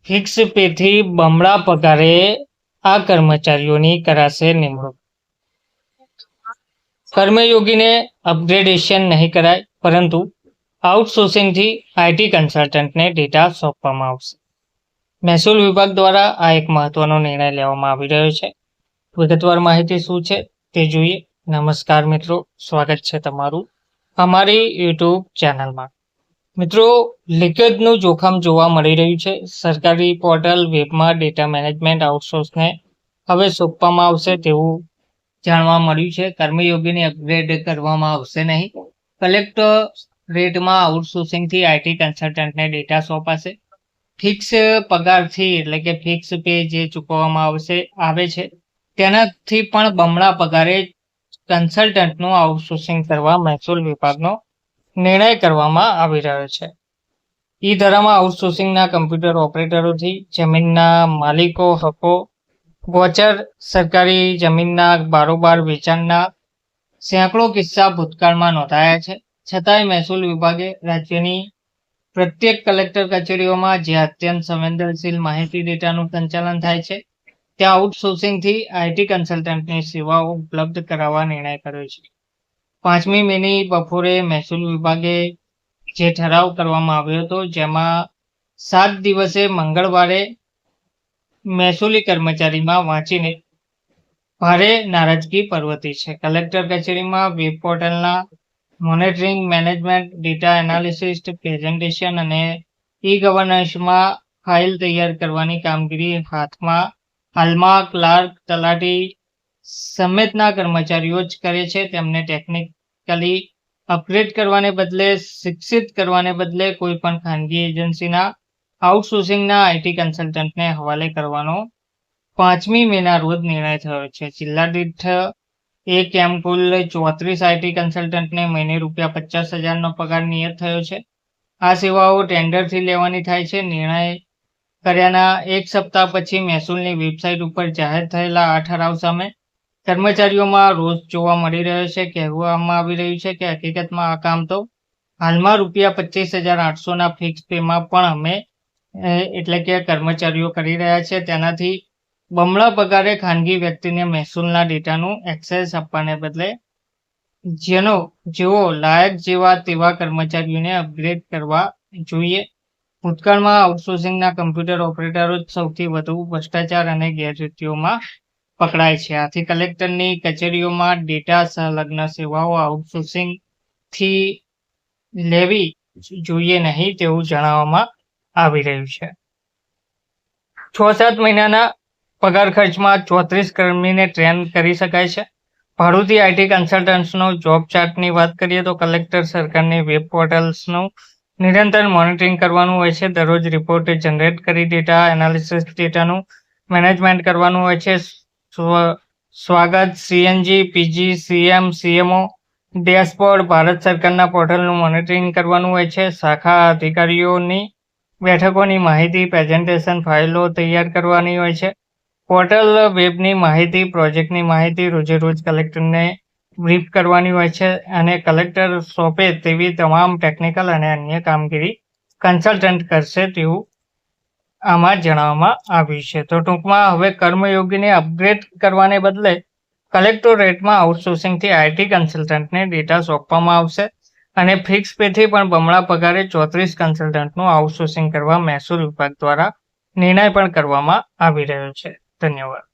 Fix પેથી બમણા પગારે આ કર્મચારીઓની કરાશે નિમણૂક। કર્મયોગીને અપગ્રેડેશન નહીં કરાય, પરંતુ આઉટસોર્સિંગથી આઈટી કન્સલ્ટન્ટને ડેટા સોંપવામાં આવશે। મહેસૂલ વિભાગ દ્વારા આ એક મહત્વનો નિર્ણય લેવામાં આવી રહ્યો છે। વિગતવાર માહિતી શું છે તે જોઈએ। નમસ્કાર મિત્રો, સ્વાગત છે તમારું અમારી યુટ્યુબ ચેનલમાં। મિત્રો, લીકેજનું જોખમ જોવા મળી રહ્યું છે। સરકારી પોર્ટલ વેબમાં ડેટા મેનેજમેન્ટ આઉટસોર્સને હવે સોંપવામાં આવશે તેવું જાણવા મળ્યું છે। કર્મયોગીને અપગ્રેડ કરવામાં આવશે નહીં। કલેક્ટરેટમાં આઉટસોર્સિંગથી આઈટી કન્સલ્ટન્ટને ડેટા સોંપાશે। ફિક્સ પગારથી એટલે કે ફિક્સ પે જે ચૂકવવામાં આવે છે તેનાથી પણ બમણા પગારે કન્સલ્ટન્ટનું આઉટસોર્સિંગ કરવા મહેસૂલ વિભાગનો નિર્ણય કરવામાં આવી રહ્યો છે। ઈ ધારામાં આઉટસોર્સિંગના કમ્પ્યુટર ઓપરેટરોથી જમીનના માલિકો હકો ગોચર સરકારી જમીનના બારોબાર વેચાણના સેંકડો કિસ્સા ભૂતકાળમાં નોંધાયા છે। છતાંય મહેસૂલ વિભાગે રાજ્યની પ્રત્યેક કલેક્ટર કચેરીઓમાં જે અત્યંત સંવેદનશીલ માહિતી ડેટાનું સંચાલન થાય છે ત્યાં આઉટસોર્સિંગથી આઈટી કન્સલ્ટન્ટની સેવાઓ ઉપલબ્ધ કરાવવા નિર્ણય કર્યો છે। 5મી મેની બપોરે મહેસૂલ વિભાગે જે ઠરાવ કરવામાં આવ્યો હતો, જેમાં 7 દિવસે મંગળવારે મહેસૂલી કર્મચારીમાં વાંચીને ભારે નારાજગી પ્રવર્તી છે। કલેક્ટર કચેરીમાં વેબ પોર્ટલના monitoring, management, data analysis, presentation અને ઈ ગવર્નન્સમાં ફાઇલ તૈયાર કરવાની કામગીરી હાલમાં ક્લાર્ક, તલાટી સમેતના કર્મચારીઓ જ કરે છે। તેમને ટેકનિકલી અપગ્રેડ કરવાને બદલે, શિક્ષિત કરવાને બદલે કોઈ પણ ખાનગી એજન્સીના આઉટસોર્સિંગના આઈટી કન્સલ્ટન્ટને હવાલે કરવાનો 5મી મેના રોજ નિર્ણય થયો છે। જિલ્લા દીઠ એક એમ કુલ 34 આઈટી કન્સલ્ટન્ટને મહિને ₹50,000નો પગાર નિયત થયો છે। આ સેવાઓ ટેન્ડરથી લેવાની થાય છે। નિર્ણય કર્યાના એક સપ્તાહ પછી મહેસૂલની વેબસાઇટ ઉપર જાહેર થયેલા આ ઠરાવ સામે કર્મચારીઓમાં રોષ જોવા મળી રહ્યો છે। કહેવામાં આવી રહ્યું છે કે હકીકતમાં આ કામ તો હાલમાં ₹25,800ના ફિક્સ પેમાં પણ અમે એટલે કે કર્મચારીઓ કરી રહ્યા છે। તેનાથી બમણા પગારે ખાનગી વ્યક્તિને મહેસૂલના ડેટાનું એક્સેસ આપવાને બદલે જેઓ લાયક જેવા તેવા કર્મચારીઓને અપગ્રેડ કરવા જોઈએ। ભૂતકાળમાં આઉટસોર્સિંગના કમ્પ્યુટર ઓપરેટરો જ સૌથી વધુ ભ્રષ્ટાચાર અને ગેરરીતિઓમાં પકડાય છે। આથી કલેક્ટરની કચેરીઓમાં ડેટા સંલગ્ન સેવાઓ આઉટસોર્સિંગથી લેવી જોઈએ નહીં તેવું જણાવવામાં આવી રહ્યું છે। 6-7 મહિનાના પગાર ખર્ચમાં 34 કર્મીને ટ્રેન કરી શકાય છે। ભાડુતી આઈટી કન્સલ્ટન્ટ્સનો જોબ ચાર્ટની વાત કરીએ તો કલેક્ટર સરકારની વેબ પોર્ટલ્સનું નિરંતર મોનિટરિંગ કરવાનું હોય છે। દરરોજ રિપોર્ટ જનરેટ કરી ડેટા એનાલિસિસ ડેટાનું મેનેજમેન્ટ કરવાનું હોય છે। સ્વાગત, CNG, PG, CM, CMO dashboard Bharat સરકારના પોર્ટલનું મોનિટરિંગ કરવાનું હોય છે। શાખા અધિકારીઓની બેઠકોની માહિતી, પ્રેઝન્ટેશન ફાઇલો તૈયાર કરવાની હોય છે। પોર્ટલ વેબની માહિતી, પ્રોજેક્ટની માહિતી રોજે રોજ કલેક્ટરને બ્રીફ કરવાની હોય છે અને કલેક્ટર સોંપે તેવી તમામ ટેકનિકલ અને અન્ય કામગીરી કન્સલ્ટન્ટ કરશે તેવું આમાં જણાવવામાં આવ્યું છે। તો ટૂંકમાં હવે કર્મયોગીને અપગ્રેડ કરવાને બદલે કલેક્ટરેટમાં આઉટસોર્સિંગથી આઈટી કન્સલ્ટન્ટને ડેટા સોંપવામાં આવશે અને ફિક્સ પેથી પણ બમણા પગારે 34 કન્સલ્ટન્ટનું આઉટસોર્સિંગ કરવા મહેસૂલ વિભાગ દ્વારા નિર્ણય પણ કરવામાં આવી રહ્યો છે। ધન્યવાદ।